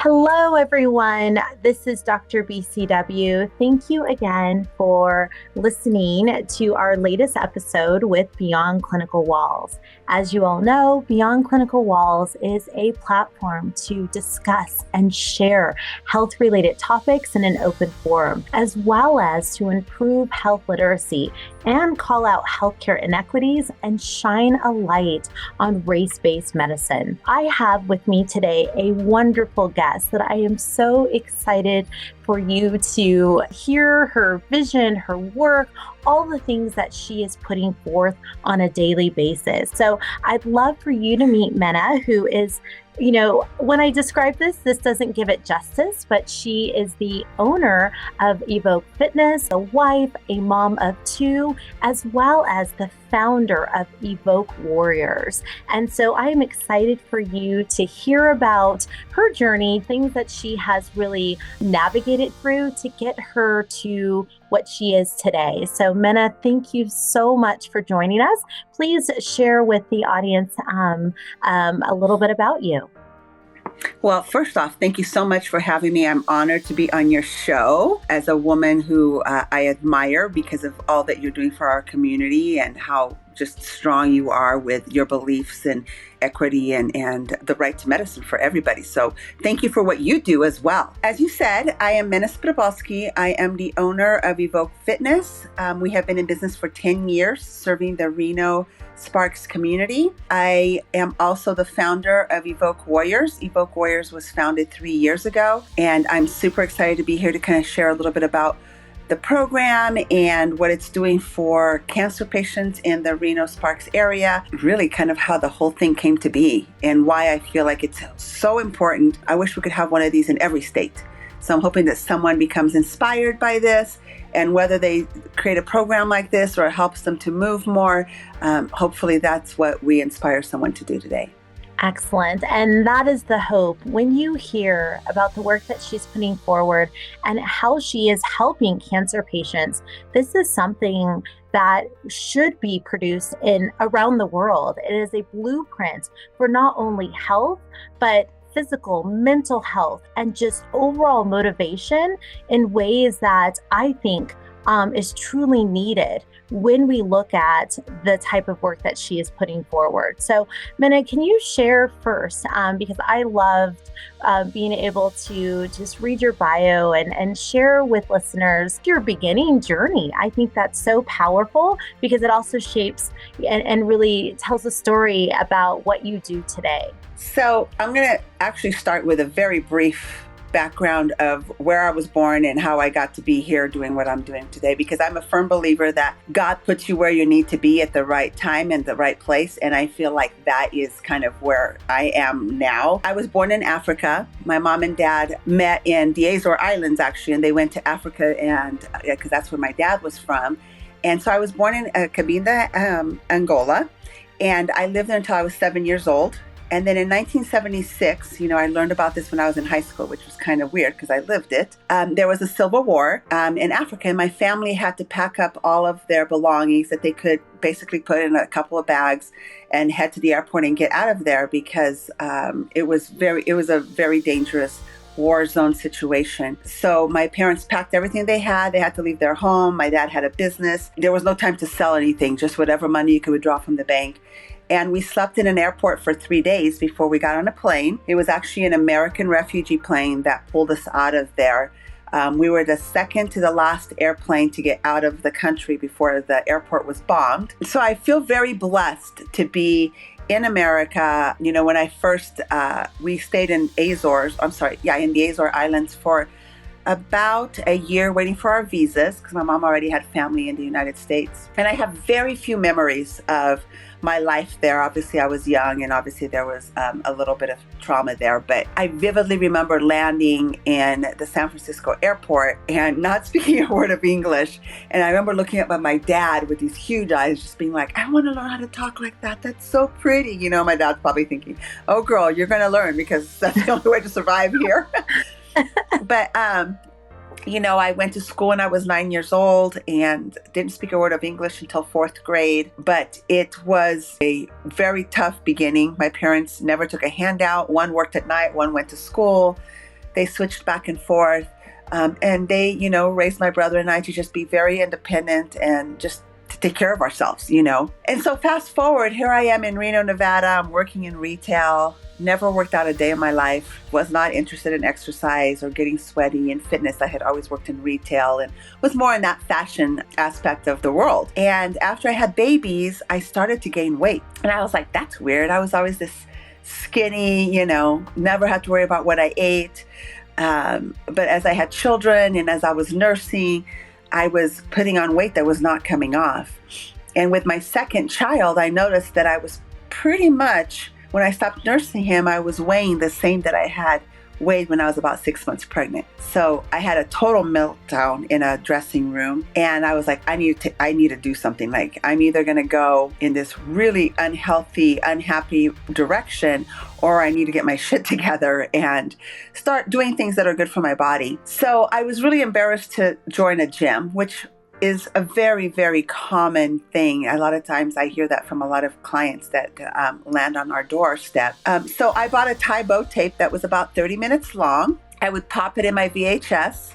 Hello, everyone. This is Dr. BCW. Thank you again for listening to our latest episode with Beyond Clinical Walls. As you all know, Beyond Clinical Walls is a platform to discuss and share health-related topics in an open forum, as well as to improve health literacy and call out healthcare inequities and shine a light on race-based medicine. I have with me today a wonderful guest that I am so excited for you to hear her vision, her work, all the things that she is putting forth on a daily basis. So I'd love for you to meet Mena, who is, when I describe this doesn't give it justice, but she is the owner of Evoke Fitness, a wife, a mom of two, as well as the founder of Evoke Warriors. And so I am excited for you to hear about her journey, things that she has really navigated through to get her to what she is today. So Mena, thank you so much for joining us. Please share with the audience a little bit about you. Well, first off, thank you so much for having me. I'm honored to be on your show as a woman who I admire because of all that you're doing for our community and how just strong you are with your beliefs and equity and the right to medicine for everybody. So thank you for what you do as well. As you said, I am Mena Spodobalski. I am the owner of Evoke Fitness. We have been in business for 10 years, serving the Reno Sparks community. I am also the founder of Evoke Warriors. Evoke Warriors was founded 3 years ago, and I'm super excited to be here to kind of share a little bit about the program and what it's doing for cancer patients in the Reno Sparks area, really kind of how the whole thing came to be and why I feel like it's so important. I wish we could have one of these in every state. So I'm hoping that someone becomes inspired by this, and whether they create a program like this or it helps them to move more, hopefully that's what we inspire someone to do today. Excellent. And that is the hope. When you hear about the work that she's putting forward and how she is helping cancer patients, this is something that should be produced around the world. It is a blueprint for not only health, but physical, mental health, and just overall motivation in ways that I think is truly needed when we look at the type of work that she is putting forward. So Mena, can you share first, because I loved being able to just read your bio and share with listeners your beginning journey. I think that's so powerful because it also shapes and really tells a story about what you do today. So I'm going to actually start with a very brief background of where I was born and how I got to be here doing what I'm doing today, because I'm a firm believer that God puts you where you need to be at the right time and the right place. And I feel like that is kind of where I am now. I was born in Africa. My mom and dad met in the Azores Islands, actually, and they went to Africa and because that's where my dad was from. And so I was born in Cabinda, Angola, and I lived there until I was 7 years old. And then in 1976, I learned about this when I was in high school, which was kind of weird because I lived it. There was a civil war in Africa, and my family had to pack up all of their belongings that they could basically put in a couple of bags and head to the airport and get out of there because it was a very dangerous war zone situation. So my parents packed everything they had. They had to leave their home. My dad had a business. There was no time to sell anything, just whatever money you could withdraw from the bank. And we slept in an airport for 3 days before we got on a plane. It was actually an American refugee plane that pulled us out of there. We were the second to the last airplane to get out of the country before the airport was bombed. So I feel very blessed to be in America. When I first, we stayed in the Azores Islands for about a year waiting for our visas because my mom already had family in the United States. And I have very few memories of my life there. Obviously, I was young and obviously there was a little bit of trauma there. But I vividly remember landing in the San Francisco airport and not speaking a word of English. And I remember looking up at my dad with these huge eyes, just being like, I want to learn how to talk like that. That's so pretty. My dad's probably thinking, oh, girl, you're going to learn because that's the only way to survive here. But, I went to school when I was 9 years old and didn't speak a word of English until 4th grade. But it was a very tough beginning. My parents never took a handout. One worked at night, one went to school. they switched back and forth. And they, raised my brother and I to just be very independent and just to take care of ourselves, And so fast forward, here I am in Reno, Nevada. I'm working in retail, never worked out a day in my life, was not interested in exercise or getting sweaty and fitness. I had always worked in retail and was more in that fashion aspect of the world. And after I had babies, I started to gain weight. And I was like, that's weird. I was always this skinny, never had to worry about what I ate. But as I had children and as I was nursing, I was putting on weight that was not coming off. And with my second child, I noticed that I was pretty much, when I stopped nursing him, I was weighing the same that I had weighed when I was about 6 months pregnant. So I had a total meltdown in a dressing room. And I was like, I need to do something. Like, I'm either going to go in this really unhealthy, unhappy direction, or I need to get my shit together and start doing things that are good for my body. So I was really embarrassed to join a gym, which is a very, very common thing. A lot of times I hear that from a lot of clients that land on our doorstep. So I bought a Tae Bo tape that was about 30 minutes long. I would pop it in my VHS.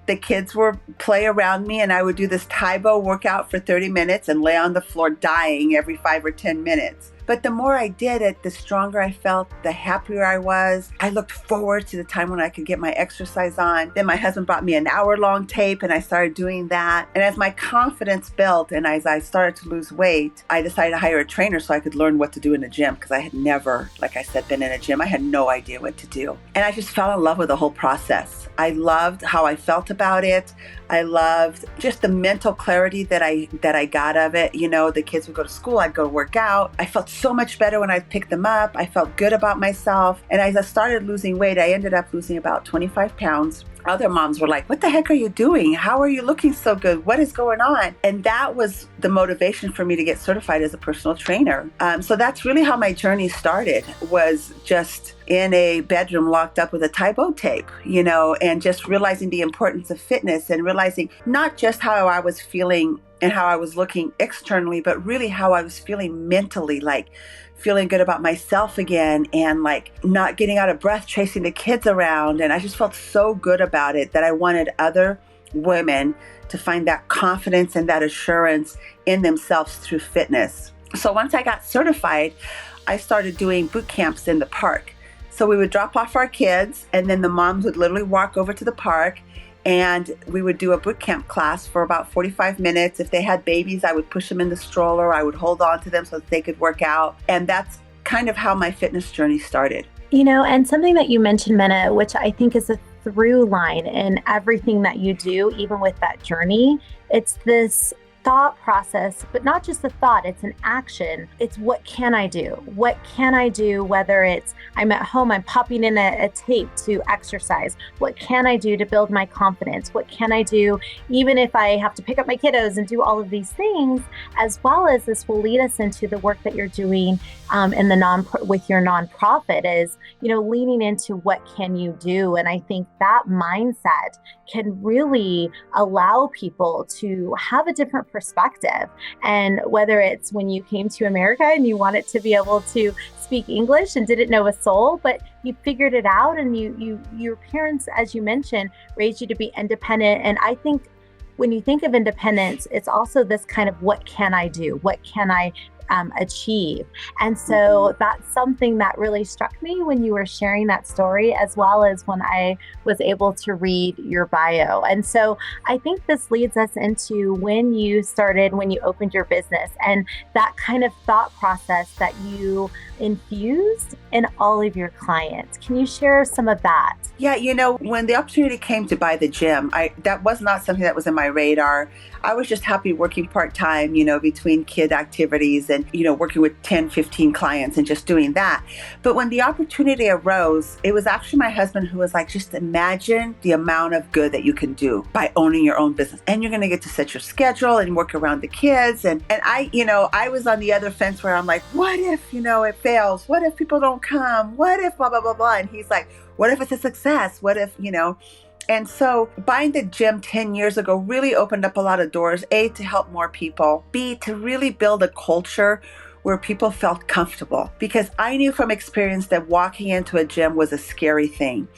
The kids would play around me and I would do this Tae Bo workout for 30 minutes and lay on the floor dying every 5 or 10 minutes. But the more I did it, the stronger I felt, the happier I was. I looked forward to the time when I could get my exercise on. Then my husband brought me an hour-long tape and I started doing that. And as my confidence built and as I started to lose weight, I decided to hire a trainer so I could learn what to do in the gym, because I had never, like I said, been in a gym. I had no idea what to do. And I just fell in love with the whole process. I loved how I felt about it. I loved just the mental clarity that I got of it. The kids would go to school, I'd go work out. I felt so much better when I picked them up. I felt good about myself. And as I started losing weight, I ended up losing about 25 pounds. Other moms were like, what the heck are you doing? How are you looking so good? What is going on? And that was the motivation for me to get certified as a personal trainer. So that's really how my journey started, was just in a bedroom locked up with a Tae Bo tape, and just realizing the importance of fitness and realizing not just how I was feeling and how I was looking externally, but really how I was feeling mentally, like feeling good about myself again and like not getting out of breath chasing the kids around. And I just felt so good about it that I wanted other women to find that confidence and that assurance in themselves through fitness. So once I got certified, I started doing boot camps in the park. So we would drop off our kids and then the moms would literally walk over to the park and we would do a boot camp class for about 45 minutes. If they had babies, I would push them in the stroller. I would hold on to them so that they could work out. And that's kind of how my fitness journey started. And something that you mentioned, Mena, which I think is a through line in everything that you do, even with that journey, it's this thought process, but not just the thought, it's an action. It's what can I do? What can I do? Whether it's I'm at home, I'm popping in a tape to exercise. What can I do to build my confidence? What can I do even if I have to pick up my kiddos and do all of these things, as well as this will lead us into the work that you're doing in the with your nonprofit is, leaning into what can you do? And I think that mindset can really allow people to have a different perspective. And whether it's when you came to America and you wanted to be able to speak English and didn't know a soul, but you figured it out and your parents, as you mentioned, raised you to be independent. And I think when you think of independence, it's also this kind of what can I do? What can I achieve? And so that's something that really struck me when you were sharing that story, as well as when I was able to read your bio. And so I think this leads us into when you opened your business and that kind of thought process that you infused in all of your clients. Can you share some of that? Yeah, when the opportunity came to buy the gym, that was not something that was in my radar. I was just happy working part-time, between kid activities and, working with 10, 15 clients and just doing that. But when the opportunity arose, it was actually my husband who was like, just imagine the amount of good that you can do by owning your own business. And you're going to get to set your schedule and work around the kids. And I was on the other fence where I'm like, what if, it fails? What if people don't come? What if blah, blah, blah, blah? And he's like, what if it's a success? What if, And so buying the gym 10 years ago really opened up a lot of doors, A, to help more people, B, to really build a culture where people felt comfortable. Because I knew from experience that walking into a gym was a scary thing.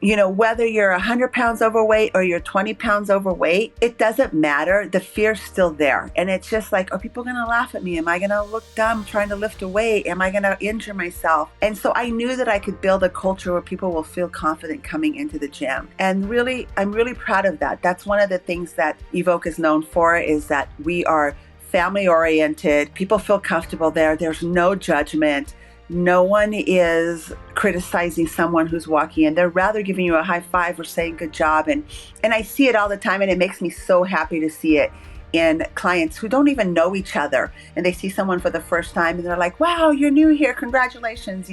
whether you're 100 pounds overweight or you're 20 pounds overweight, it doesn't matter. The fear's still there. And it's just like, are people going to laugh at me? Am I going to look dumb trying to lift a weight? Am I going to injure myself? And so I knew that I could build a culture where people will feel confident coming into the gym. And really, I'm really proud of that. That's one of the things that Evoke is known for, is that we are family oriented. People feel comfortable there. There's no judgment. No one is criticizing someone who's walking in. They're rather giving you a high five or saying good job. And I see it all the time, and it makes me so happy to see it in clients who don't even know each other. And they see someone for the first time and they're like, wow, you're new here. Congratulations,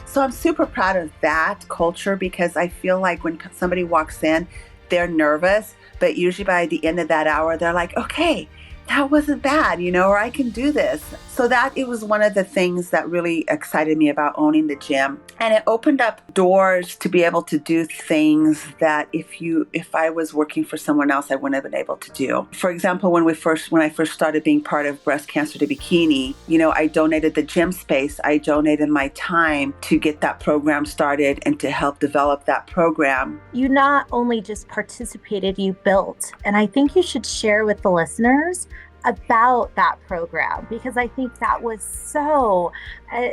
So I'm super proud of that culture, because I feel like when somebody walks in, they're nervous, but usually by the end of that hour, they're like, okay, that wasn't bad, or I can do this. So that it was one of the things that really excited me about owning the gym. And it opened up doors to be able to do things that if I was working for someone else, I wouldn't have been able to do. For example, when I first started being part of Breast Cancer to Bikini, I donated the gym space. I donated my time to get that program started and to help develop that program. You not only just participated, you built. And I think you should share with the listeners about that program, because I think that was so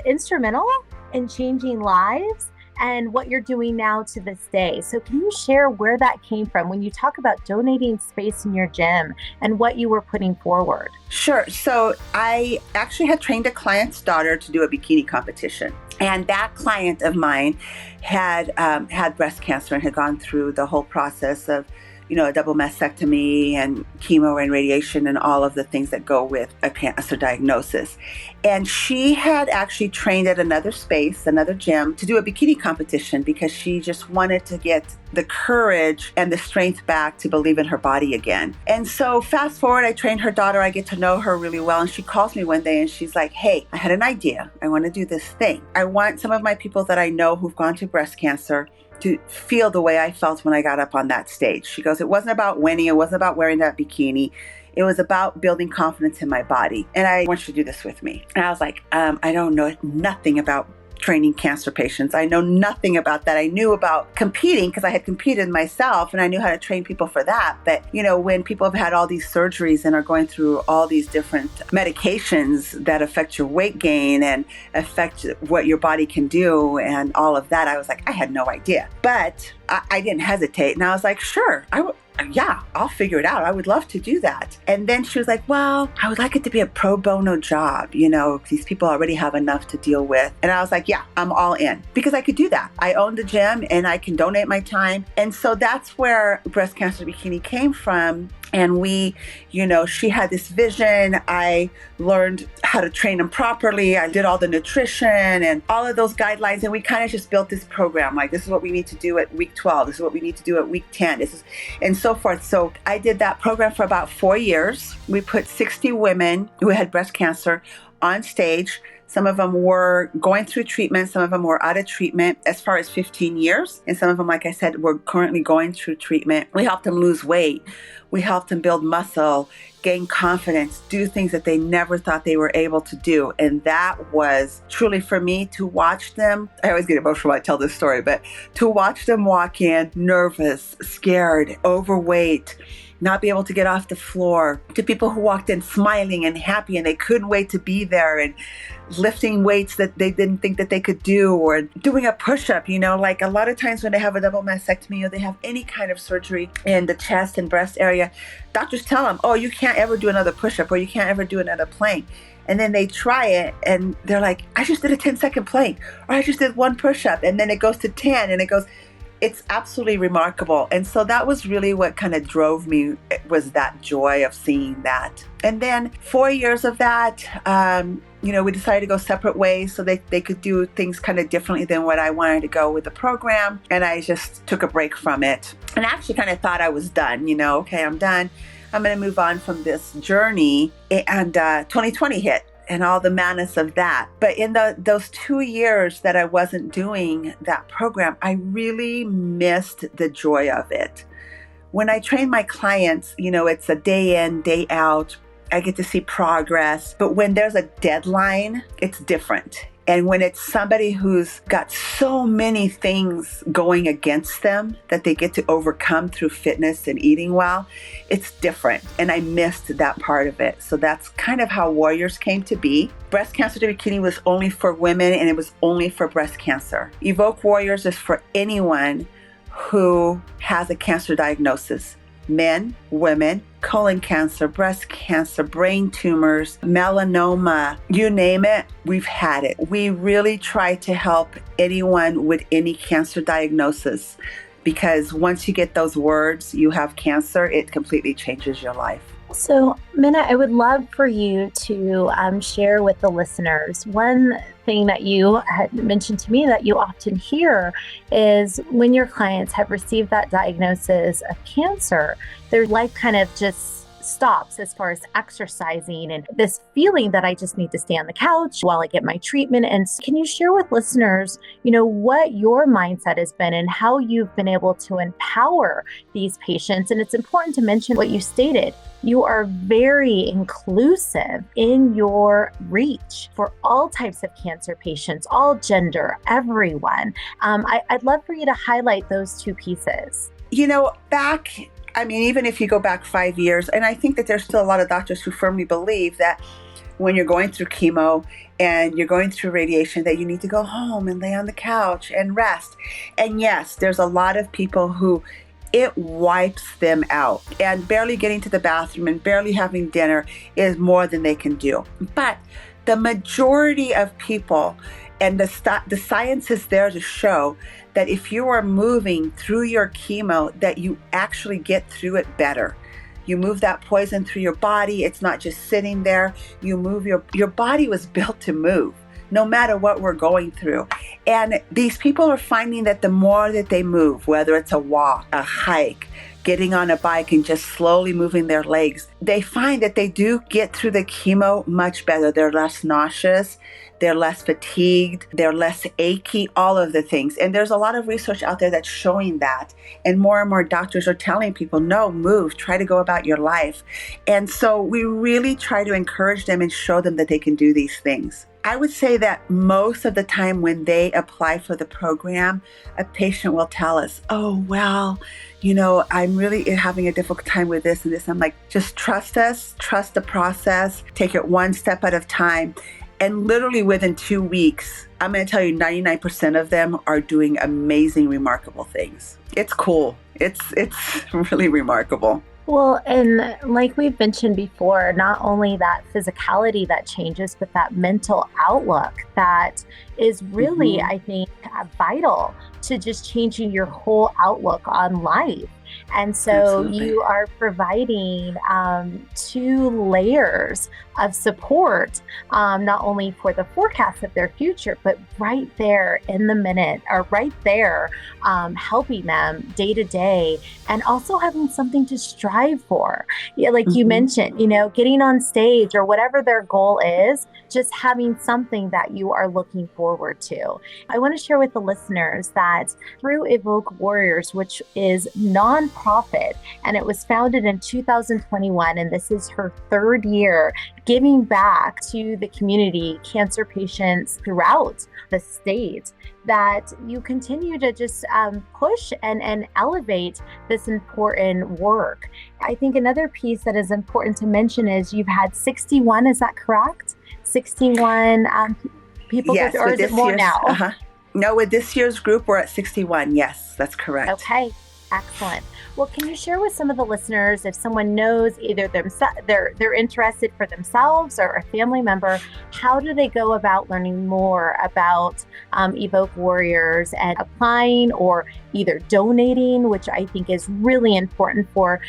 instrumental in changing lives and what you're doing now to this day. So can you share where that came from when you talk about donating space in your gym and what you were putting forward? Sure. So I actually had trained a client's daughter to do a bikini competition. And that client of mine had had breast cancer and had gone through the whole process of a double mastectomy and chemo and radiation and all of the things that go with a cancer diagnosis. And she had actually trained at another gym, to do a bikini competition, because she just wanted to get the courage and the strength back to believe in her body again. And so fast forward, I trained her daughter. I get to know her really well. And she calls me one day and she's like, hey, I had an idea. I want to do this thing. I want some of my people that I know who've gone through breast cancer to feel the way I felt when I got up on that stage. She goes, it wasn't about winning. It wasn't about wearing that bikini. It was about building confidence in my body. And I want you to do this with me. And I was like, I don't know nothing about training cancer patients. I know nothing about that. I knew about competing because I had competed myself, and I knew how to train people for that. But, when people have had all these surgeries and are going through all these different medications that affect your weight gain and affect what your body can do and all of that, I was like, I had no idea. But I didn't hesitate. And I was like, sure, yeah, I'll figure it out. I would love to do that. And then she was like, well, I would like it to be a pro bono job. These people already have enough to deal with. And I was like, yeah, I'm all in, because I could do that. I own the gym and I can donate my time. And so that's where Breast Cancer Bikini came from. And she had this vision. I learned how to train them properly. I did all the nutrition and all of those guidelines. And we kind of just built this program. Like, this is what we need to do at week 12. This is what we need to do at week 10. And so forth. So I did that program for about 4 years. We put 60 women who had breast cancer on stage. Some of them were going through treatment. Some of them were out of treatment as far as 15 years. And some of them, like I said, were currently going through treatment. We helped them lose weight. We helped them build muscle, gain confidence, do things that they never thought they were able to do. And that was truly, for me, to watch them. I always get emotional when I tell this story, but to watch them walk in nervous, scared, overweight, not be able to get off the floor, to people who walked in smiling and happy and they couldn't wait to be there, and lifting weights that they didn't think that they could do, or doing a push-up. Like a lot of times when they have a double mastectomy or they have any kind of surgery in the chest and breast area, doctors tell them, oh, you can't ever do another push-up, or you can't ever do another plank. And then they try it and they're like, I just did a 10-second plank, or I just did one push-up, and then it goes to 10, and it's absolutely remarkable. And so that was really what kind of drove me, was that joy of seeing that. And then 4 years of that, we decided to go separate ways so they could do things kind of differently than what I wanted to go with the program. And I just took a break from it and actually kind of thought I was done. Okay, I'm done. I'm going to move on from this journey. And 2020 hit, and all the madness of that. But in those 2 years that I wasn't doing that program, I really missed the joy of it. When I train my clients, it's a day in, day out. I get to see progress. But when there's a deadline, it's different. And when it's somebody who's got so many things going against them that they get to overcome through fitness and eating well, it's different. And I missed that part of it. So that's kind of how Warriors came to be. Breast Cancer to Bikini was only for women, and it was only for breast cancer. Evoke Warriors is for anyone who has a cancer diagnosis. Men, women, colon cancer, breast cancer, brain tumors, melanoma, you name it, we've had it. We really try to help anyone with any cancer diagnosis, because once you get those words, you have cancer, it completely changes your life. So, Mena, I would love for you to share with the listeners. One thing that you had mentioned to me that you often hear is when your clients have received that diagnosis of cancer, their life kind of just stops as far as exercising and this feeling that I just need to stay on the couch while I get my treatment. And can you share with listeners, what your mindset has been and how you've been able to empower these patients? And it's important to mention what you stated. You are very inclusive in your reach for all types of cancer patients, all gender, everyone. I'd love for you to highlight those two pieces. Even if you go back 5 years, and I think that there's still a lot of doctors who firmly believe that when you're going through chemo and you're going through radiation, that you need to go home and lay on the couch and rest. And yes, there's a lot of people who it wipes them out, and barely getting to the bathroom and barely having dinner is more than they can do. But the majority of people, and the science is there to show that if you are moving through your chemo, that you actually get through it better. You move that poison through your body. It's not just sitting there. You move your body was built to move, no matter what we're going through. And these people are finding that the more that they move, whether it's a walk, a hike, getting on a bike and just slowly moving their legs, they find that they do get through the chemo much better. They're less nauseous, they're less fatigued, they're less achy, all of the things. And there's a lot of research out there that's showing that. And more doctors are telling people, no, move, try to go about your life. And so we really try to encourage them and show them that they can do these things. I would say that most of the time when they apply for the program, a patient will tell us, oh, well, I'm really having a difficult time with this and this. I'm like, just trust us, trust the process, take it one step at a time. And literally within 2 weeks, I'm going to tell you 99% of them are doing amazing, remarkable things. It's cool. It's really remarkable. Well, and like we've mentioned before, not only that physicality that changes, but that mental outlook that is really, I think, vital to just changing your whole outlook on life. And so Absolutely. You are providing 2 layers of support, not only for the forecast of their future, but right there in the minute, or right there, helping them day to day, and also having something to strive for. Yeah, like you mentioned, getting on stage or whatever their goal is, just having something that you are looking forward to. I want to share with the listeners that through Evoke Warriors, which is nonprofit, and it was founded in 2021, and this is her 3rd year giving back to the community, cancer patients throughout the state, that you continue to just push and elevate this important work. I think another piece that is important to mention is you've had 61, is that correct? 61 people, yes, or is it more now? No, with this year's group, we're at 61. Yes, that's correct. Okay, excellent. Well, can you share with some of the listeners, if someone knows either they're interested for themselves or a family member, how do they go about learning more about Evoke Warriors and applying or either donating, which I think is really important for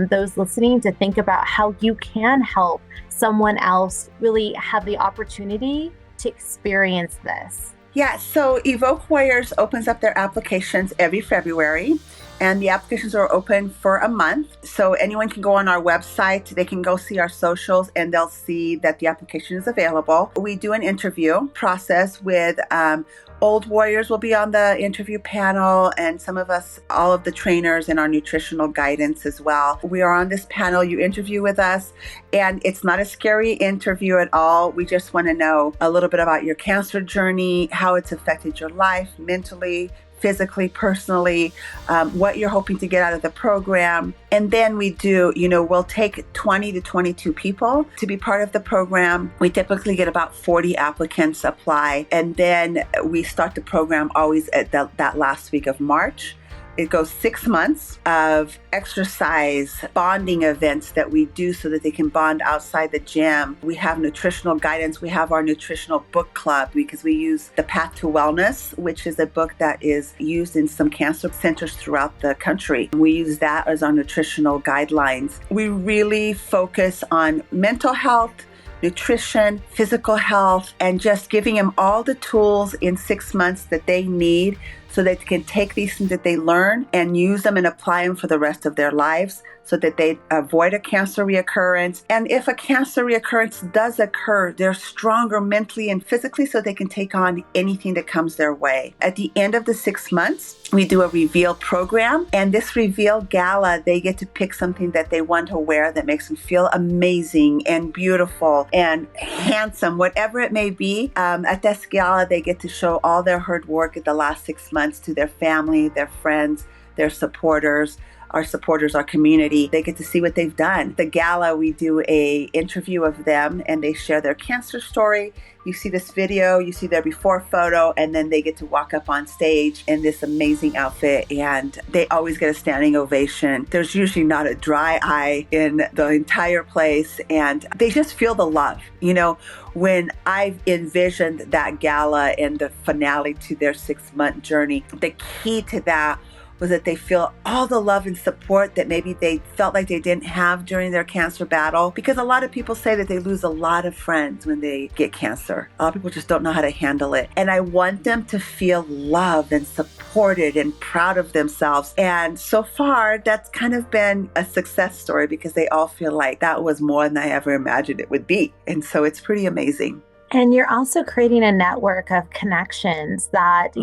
those listening to think about how you can help someone else really have the opportunity to experience this? Yeah, so Evoke Warriors opens up their applications every February. and the applications are open for a month. So anyone can go on our website, they can go see our socials, and they'll see that the application is available. We do an interview process with old warriors will be on the interview panel, and some of us, all of the trainers and our nutritional guidance as well. We are on this panel, you interview with us, and it's not a scary interview at all. We just want to know a little bit about your cancer journey, how it's affected your life mentally, physically, personally, what you're hoping to get out of the program. And then we do, we'll take 20 to 22 people to be part of the program. We typically get about 40 applicants apply. And then we start the program always at that last week of March. It goes 6 months of exercise bonding events that we do so that they can bond outside the gym. We have nutritional guidance. We have our nutritional book club because we use The Path to Wellness, which is a book that is used in some cancer centers throughout the country. We use that as our nutritional guidelines. We really focus on mental health, nutrition, physical health, and just giving them all the tools in 6 months that they need so they can take these things that they learn and use them and apply them for the rest of their lives so that they avoid a cancer reoccurrence. And if a cancer reoccurrence does occur, they're stronger mentally and physically so they can take on anything that comes their way. At the end of the 6 months, we do a reveal program, and this reveal gala, they get to pick something that they want to wear that makes them feel amazing and beautiful and handsome, whatever it may be. At this gala, they get to show all their hard work at the last 6 months to their family, their friends, their supporters, our community. They get to see what they've done. The gala, we do a interview of them and they share their cancer story. You see this video, you see their before photo, and then they get to walk up on stage in this amazing outfit, and they always get a standing ovation. There's usually not a dry eye in the entire place, and they just feel the love. When I've envisioned that gala and the finale to their 6-month journey, the key to that was that they feel all the love and support that maybe they felt like they didn't have during their cancer battle. Because a lot of people say that they lose a lot of friends when they get cancer. A lot of people just don't know how to handle it. And I want them to feel loved and supported and proud of themselves. And so far, that's kind of been a success story because they all feel like that was more than I ever imagined it would be. And so it's pretty amazing. And you're also creating a network of connections that,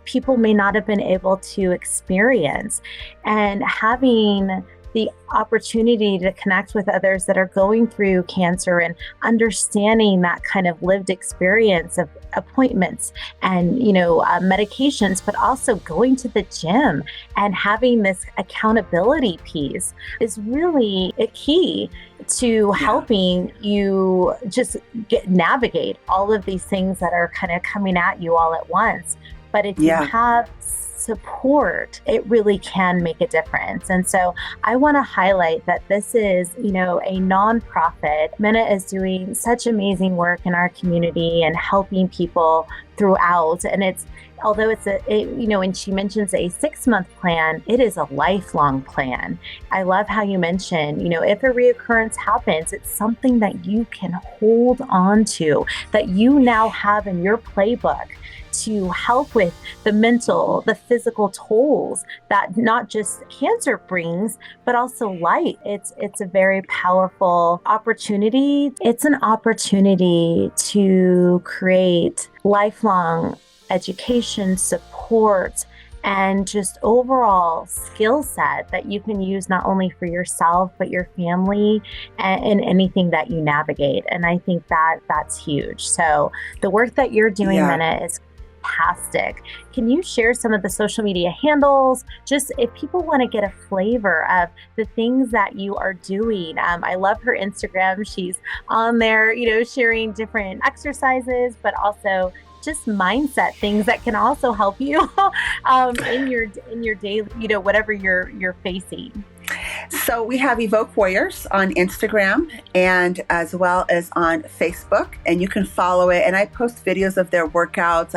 people may not have been able to experience. And having the opportunity to connect with others that are going through cancer and understanding that kind of lived experience of appointments and, medications, but also going to the gym and having this accountability piece is really a key to helping you just navigate all of these things that are kind of coming at you all at once. But if you have support, it really can make a difference. And so I want to highlight that this is, a nonprofit. Mena is doing such amazing work in our community and helping people throughout. And although when she mentions a 6-month plan, it is a lifelong plan. I love how you mentioned, if a reoccurrence happens, it's something that you can hold on to, that you now have in your playbook to help with the mental, the physical tolls that not just cancer brings, but also life. It's a very powerful opportunity. It's an opportunity to create lifelong education, support, and just overall skill set that you can use not only for yourself, but your family and anything that you navigate. And I think that that's huge. So the work that you're doing, Mena, is fantastic. Can you share some of the social media handles? Just if people want to get a flavor of the things that you are doing. I love her Instagram. She's on there, sharing different exercises, but also just mindset things that can also help you in your daily, whatever you're facing. So we have Evoke Warriors on Instagram and as well as on Facebook, and you can follow it. And I post videos of their workouts.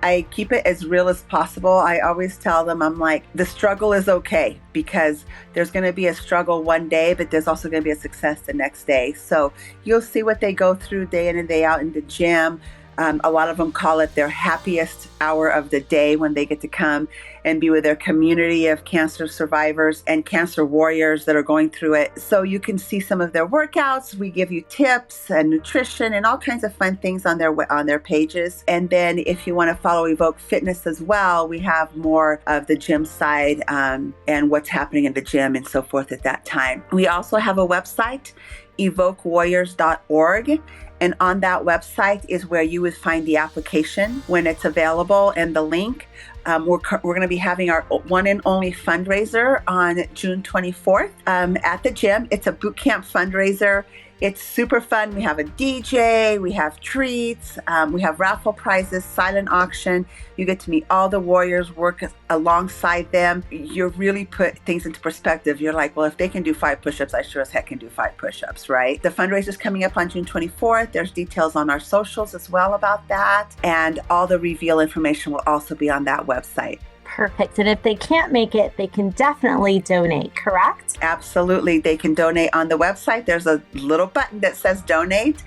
I keep it as real as possible. I always tell them, I'm like, the struggle is okay because there's going to be a struggle one day, but there's also going to be a success the next day. So you'll see what they go through day in and day out in the gym. A lot of them call it their happiest hour of the day when they get to come and be with their community of cancer survivors and cancer warriors that are going through it. So you can see some of their workouts. We give you tips and nutrition and all kinds of fun things on their pages. And then if you want to follow Evoke Fitness as well, we have more of the gym side and what's happening in the gym and so forth at that time. We also have a website, evokewarriors.org. And on that website is where you would find the application when it's available and the link. We're going to be having our one and only fundraiser on June 24th at the gym. It's a boot camp fundraiser. It's super fun. We have a DJ, we have treats, we have raffle prizes, silent auction. You get to meet all the warriors, work alongside them. You really put things into perspective. You're like, well, if they can do 5 push-ups, I sure as heck can do 5 push-ups, right? The fundraiser is coming up on June 24th. There's details on our socials as well about that. And all the reveal information will also be on that website. Perfect. And if they can't make it, they can definitely donate, correct? Absolutely. They can donate on the website. There's a little button that says donate.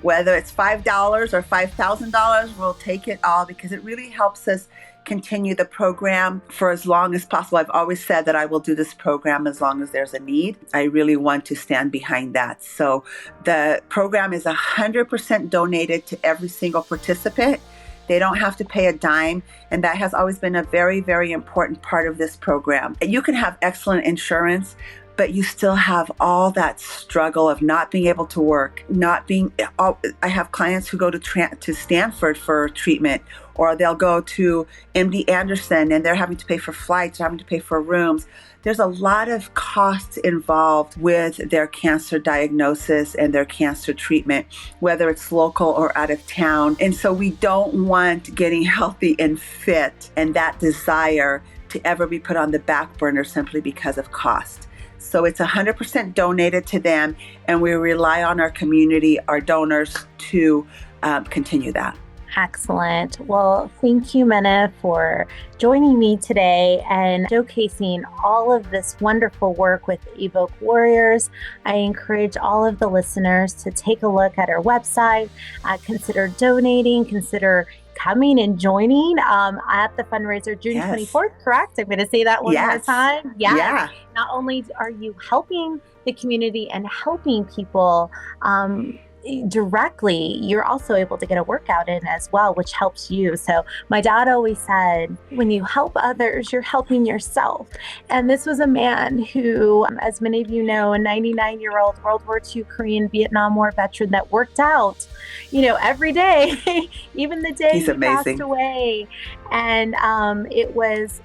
Whether it's $5 or $5,000, we'll take it all because it really helps us continue the program for as long as possible. I've always said that I will do this program as long as there's a need. I really want to stand behind that. So the program is 100% donated to every single participant. They don't have to pay a dime. And that has always been a very, very important part of this program. You can have excellent insurance, but you still have all that struggle of not being able to work, I have clients who go to Stanford for treatment, or they'll go to MD Anderson and they're having to pay for flights, or having to pay for rooms. There's a lot of costs involved with their cancer diagnosis and their cancer treatment, whether it's local or out of town. And so we don't want getting healthy and fit and that desire to ever be put on the back burner simply because of cost. So it's 100% donated to them, and we rely on our community, our donors, to continue that. Excellent. Well, thank you, Mena, for joining me today and showcasing all of this wonderful work with Evoke Warriors. I encourage all of the listeners to take a look at our website, consider donating, consider coming and joining at the fundraiser June 24th, correct? I'm going to say that one more time. Yeah. Not only are you helping the community and helping people directly, you're also able to get a workout in as well, which helps you. So my dad always said, when you help others, you're helping yourself. And this was a man who, as many of you know, a 99-year-old World War II Korean Vietnam War veteran that worked out, every day, even the day he passed away. And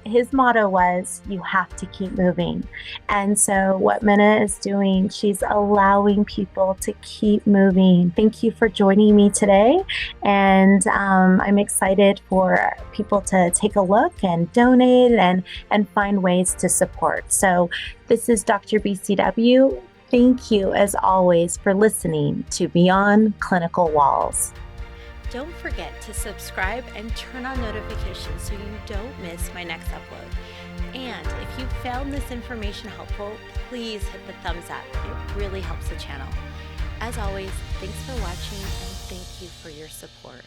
his motto was, you have to keep moving. And so what Mena is doing, she's allowing people to keep moving. Thank you for joining me today. And I'm excited for people to take a look and donate and find ways to support. So this is Dr. BCW. Thank you, as always, for listening to Beyond Clinical Walls. Don't forget to subscribe and turn on notifications so you don't miss my next upload. And if you found this information helpful, please hit the thumbs up. It really helps the channel. As always, thanks for watching and thank you for your support.